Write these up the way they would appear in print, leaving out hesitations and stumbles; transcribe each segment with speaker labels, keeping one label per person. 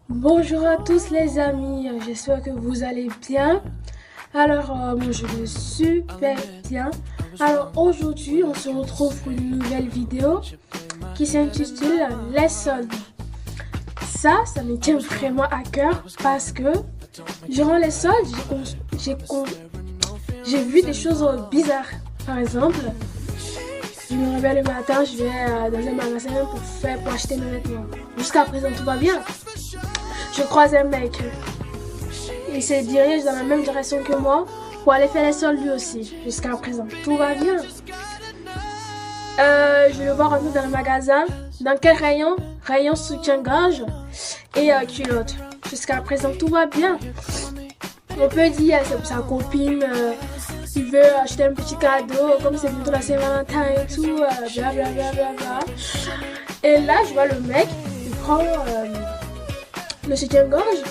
Speaker 1: Bonjour à tous les amis, j'espère que vous allez bien. Alors, moi je vais super bien. Alors aujourd'hui, on se retrouve pour une nouvelle vidéo qui s'intitule Les soldes. Ça me tient vraiment à cœur parce que durant les soldes, j'ai vu des choses bizarres. Par exemple, je me réveille le matin, je vais dans un magasin pour acheter mes vêtements. Jusqu'à présent, tout va bien. Je croise un mec. Il se dirige dans la même direction que moi pour aller faire les soldes lui aussi. Jusqu'à présent, tout va bien. Je le vois rentrer dans le magasin. Dans quel rayon? Rayon soutien-gorge et culotte. Jusqu'à présent, tout va bien. On peut dire c'est pour sa copine. Il veut acheter un petit cadeau, comme c'est bientôt la Saint-Valentin et tout, blablabla. Et là, je vois le mec, il prend le soutien-gorge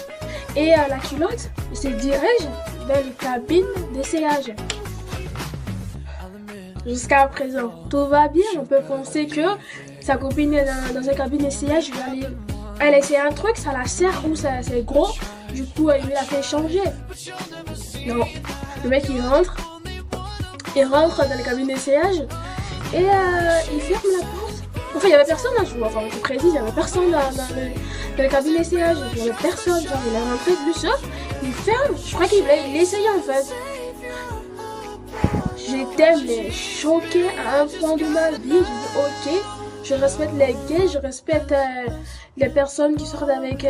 Speaker 1: et la culotte, il se dirige vers la cabine d'essayage. Jusqu'à présent, tout va bien. On peut penser que sa copine est dans une cabine d'essayage, elle essaie un truc, ça la sert ou c'est gros, du coup, il la fait changer. Non, le mec il rentre dans la cabine d'essayage et il ferme la porte. Enfin, il n'y avait personne là, enfin, je précise, il n'y avait personne dans la cabine d'essayage. Il n'y avait personne, genre, il est rentré du seul, il ferme. Je crois qu'il essayait en fait. J'étais mais choquée à un point de ma vie. J'ai dit, ok, je respecte les gays, je respecte les personnes qui sortent avec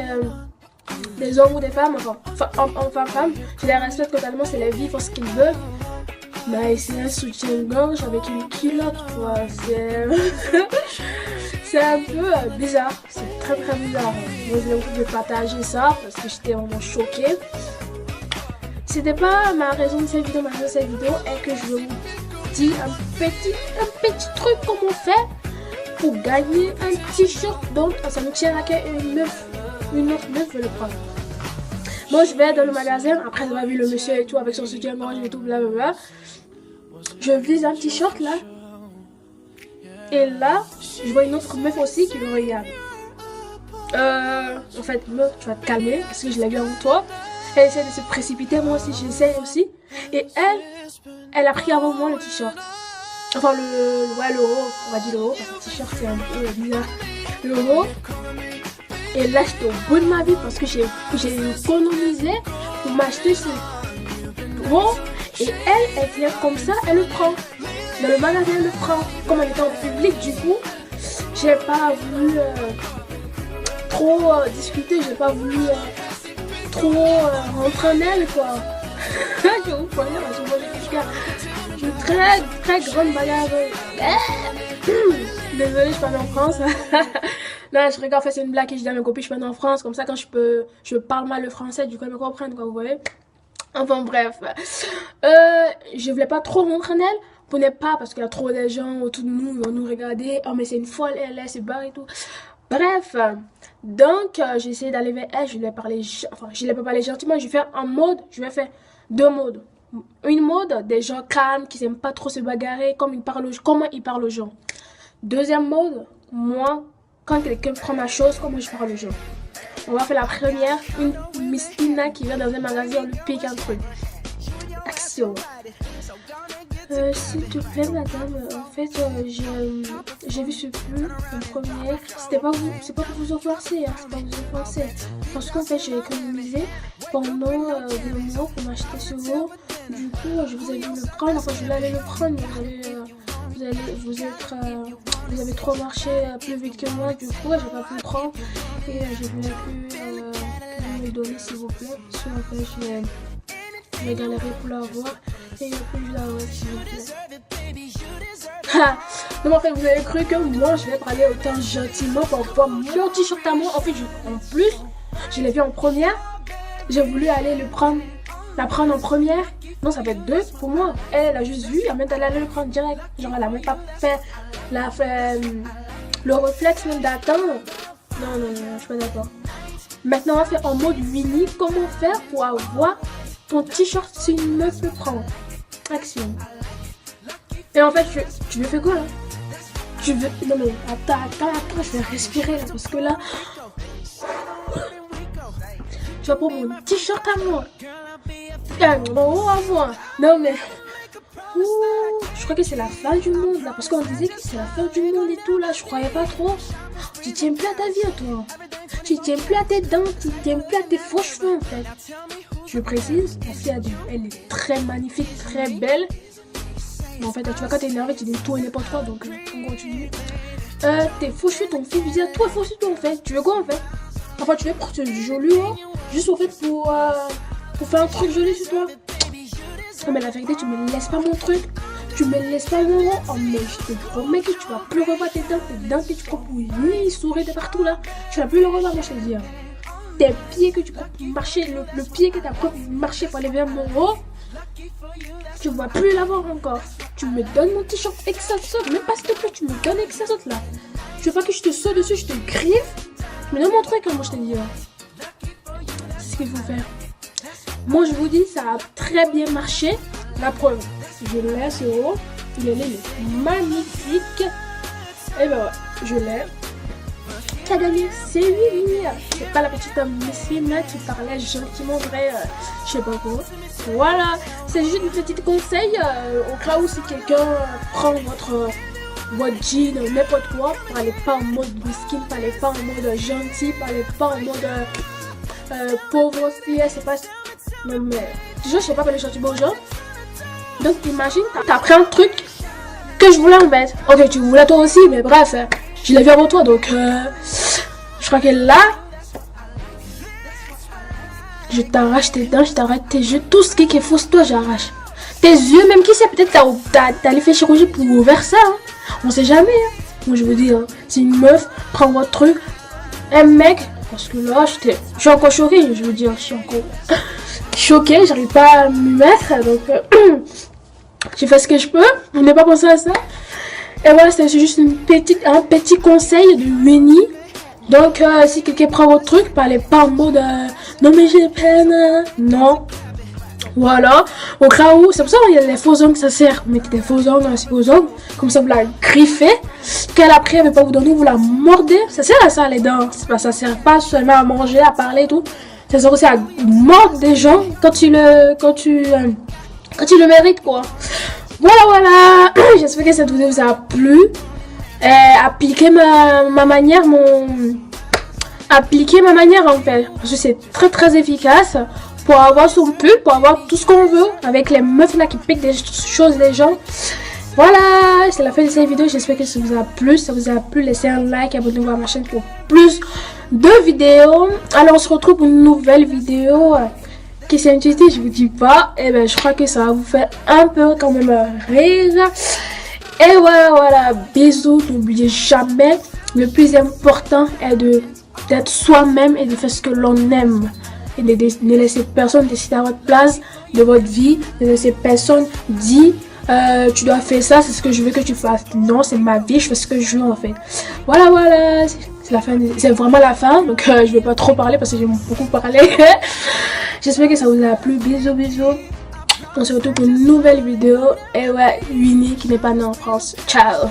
Speaker 1: des hommes ou des femmes, enfin femmes. Je les respecte totalement, c'est la vie, ils font ce qu'ils veulent. Mais c'est un soutien-gorge avec une culotte, quoi. C'est un peu bizarre. C'est très très bizarre. Moi, je voulais partager ça parce que j'étais vraiment choquée. C'était pas ma raison de cette vidéo. Ma raison de cette vidéo est que je vous dis un petit truc comment faire pour gagner un t-shirt. Donc, ça me tient à cœur une autre meuf veut le prendre. Moi, je vais dans le magasin, après avoir vu le monsieur et tout, avec son soutien-gorge et tout, blablabla. Je vise un t-shirt là. Et là, je vois une autre meuf aussi qui me regarde. En fait, meuf, tu vas te calmer, parce que je l'ai vu en toi. Elle essaie de se précipiter, moi aussi, j'essaie aussi. Et elle a pris avant moi le t-shirt. Enfin, le haut, on va dire le haut, parce que le t-shirt c'est un peu bizarre. Le haut. Et là, j'étais au bout de ma vie parce que j'ai économisé pour m'acheter ce haut. Et elle vient comme ça, elle le prend. Dans le magasin, elle le prend. Comme elle était en public, du coup, j'ai pas voulu trop discuter, j'ai pas voulu trop rentrer en elle, quoi. Je vous connais, parce que moi, j'ai une très très grande bagarre. Désolée, je parle en France. Non, je rigole, en fait, c'est une blague que je dis à mes copines, je parle en France, comme ça, quand je parle mal le français, du coup, elles me comprennent, quoi, vous voyez. Enfin, bref. Je voulais pas trop rentrer en elle, pour ne pas, parce qu'il y a trop de gens autour de nous, ils vont nous regarder, oh, mais c'est une folle, elle est barre et tout. Bref, donc, j'ai essayé d'aller vers elle, je lui ai parlé, enfin, je lui ai pas parlé gentiment, je vais faire un mode, je vais faire deux modes. Une mode des gens calmes, qui n'aiment pas trop se bagarrer, comment ils parlent aux gens. Deuxième mode, moi, quand quelqu'un prend ma chose, comment je parle aux gens. On va faire la première, une Miss Ina qui vient dans un magasin, on lui pique un truc. Action. S'il te plaît, madame, en fait, j'ai vu ce pull en première. C'est pas pour vous offenser, hein, c'est pas vous offenser. Parce qu'en fait, j'ai économisé pendant 2 mois pour m'acheter ce haut. Du coup, je vous ai vu le prendre, enfin, je voulais aller le prendre. Vous avez trop marché plus vite que moi, du coup, j'ai pas pu le prendre. Et je voulais que vous me le donner, s'il vous plaît. Parce que, en fait, j'ai galéré pour l'avoir. Et puis je l'avoir, s'il vous plaît. Donc en fait, vous avez cru que moi, je vais parler autant gentiment pour avoir mon t-shirt à moi. En fait, en plus, je l'ai vu en première. J'ai voulu aller la prendre en première. Non, ça fait 2 pour moi. Elle a juste vu, elle même allait le prendre direct. Genre, elle a même pas fait le réflexe même d'attendre. Non, je suis pas d'accord. Maintenant, on va faire en mode mini. Comment faire pour avoir ton t-shirt si une meuf le prend? Action. Et en fait, tu veux faire quoi là? Non mais attends, je vais respirer là, parce que là, Tu vas prendre mon t-shirt à moi. Mon haut à moi. Non mais... Ouh, je crois que c'est la fin du monde là. Parce qu'on disait que c'est la fin du monde et tout là. Je croyais pas trop. Tu tiens plus à ta vie toi. Tu tiens plus à tes dents. Tu tiens plus à tes faux cheveux en fait. Je précise, la fille a dit, elle est très magnifique, très belle. Mais en fait, tu vois, quand t'es énervé, tu dis tout et n'importe quoi. Donc, on continue. T'es faux cheveux, ton fils, tu dis, toi, faux cheveux, en fait. Tu veux quoi en fait? Enfin, tu veux porter du joli, hein, juste en fait pour faire un truc joli sur toi. Oh, mais la vérité, tu me laisses pas mon truc. Tu me laisses pas mon rond. Oh, mais je te promets que tu vas plus revoir tes dents que tu crois pour une souris de partout là. Tu vas plus le revoir, moi je te dis. Tes pieds que tu prends pour marcher, le pied que tu as pris pour marcher pour aller vers mon haut, tu ne vas plus l'avoir encore. Tu me donnes mon t-shirt et que ça saute. Même pas s'il te plaît, tu me donnes et que ça saute là. Tu veux pas que je te saute dessus, je te griffe. Mais non, mon truc, moi je te dis. C'est ce qu'il faut faire. Moi je vous dis, ça a très bien marché. La preuve, je l'ai ce haut. Il est magnifique. Et ben ouais, je l'ai. Qui a gagné, c'est Winnie. C'est pas la petite Messine là qui parlait gentiment vrai, je sais pas quoi. Voilà, c'est juste une petite conseil au cas où si quelqu'un prend votre jean, n'importe quoi, parlez pas en mode whisky, parlez pas en mode gentil, parlez pas en mode pauvre fille, c'est pas. Mais déjà je sais pas parler gentiment aux gens. Donc t'imagines, t'as pris un truc que je voulais en bête. Ok, tu voulais toi aussi, mais bref. Je l'ai vu avant toi, donc je crois que là, je t'arrache tes dents, je t'arrache tes yeux, tout ce qui est faux, toi j'arrache. Tes yeux, même qui sait, peut-être t'as les fait chirurgie pour ouvrir ça, hein. On sait jamais. Hein. Moi je veux dire, c'est une meuf, prends votre truc, un mec, parce que là, je suis encore choquée, je veux dire, je suis encore choquée, j'arrive pas à m'y mettre, donc j'ai fait ce que je peux, on n'est pas pensé à ça. Et voilà, c'est juste un petit conseil de Winnie. Donc, si quelqu'un prend votre truc, parlez pas en mode non mais j'ai peine. Non. Voilà. Au cas où, c'est pour ça qu'il y a les faux ongles, ça sert. Vous mettez des faux ongles, des faux ongles. Comme ça, vous la griffez. Qu'elle après, elle ne veut pas vous donner, vous la mordez. Ça sert à ça, les dents. Ça sert pas seulement à manger, à parler et tout. Ça sert aussi à mordre des gens quand tu le mérites, quoi. Voilà, j'espère que cette vidéo vous a plu. Appliquez ma manière, appliquer ma manière en fait. Parce que c'est très très efficace pour avoir son pub, pour avoir tout ce qu'on veut. Avec les meufs là qui piquent des choses des gens. Voilà, c'est la fin de cette vidéo. J'espère que ça vous a plu. Si ça vous a plu, laissez un like, abonnez-vous à ma chaîne pour plus de vidéos. Alors on se retrouve pour une nouvelle vidéo. Qui c'est intitulé, je vous dis pas, et ben je crois que ça va vous faire un peu quand même rire. Et voilà, bisous, n'oubliez jamais, le plus important est d'être soi-même et de faire ce que l'on aime. Et de ne laisser personne décider à votre place de votre vie, de laisser personne dire tu dois faire ça, c'est ce que je veux que tu fasses. Non, c'est ma vie, je fais ce que je veux en fait. Voilà, c'est la fin, c'est vraiment la fin, donc je vais pas trop parler parce que j'ai beaucoup parlé. J'espère que ça vous a plu. Bisous. On se retrouve pour une nouvelle vidéo. Et ouais, Winnie qui n'est pas née en France. Ciao.